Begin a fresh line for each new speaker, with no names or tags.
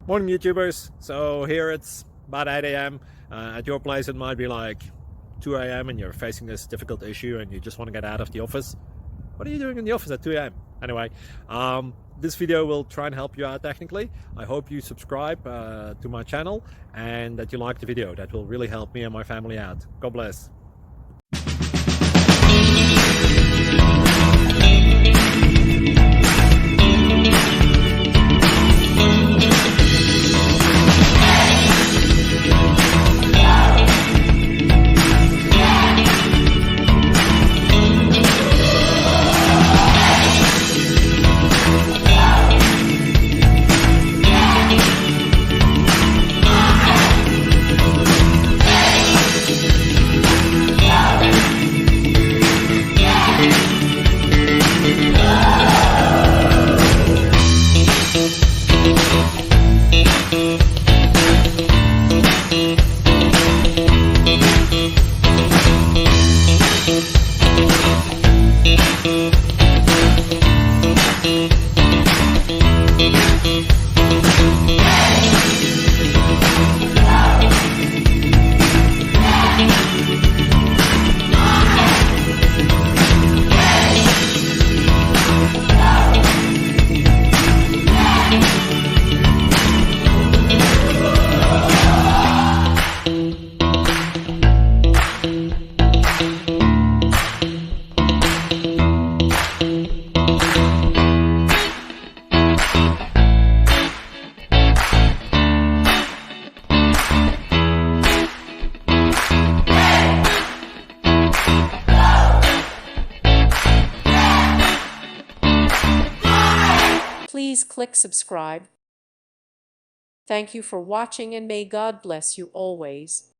Morning YouTubers. So here it's about 8 a.m. At your place it might be like 2 a.m. and you're facing this difficult issue and you just want to get out of the office. What are you doing in the office at 2 a.m.? Anyway, this video will try and help you out technically. I hope you subscribe to my channel and that you like the video. That will really help me and my family out. God bless.
Please click subscribe. Thank you for watching and may God bless you always.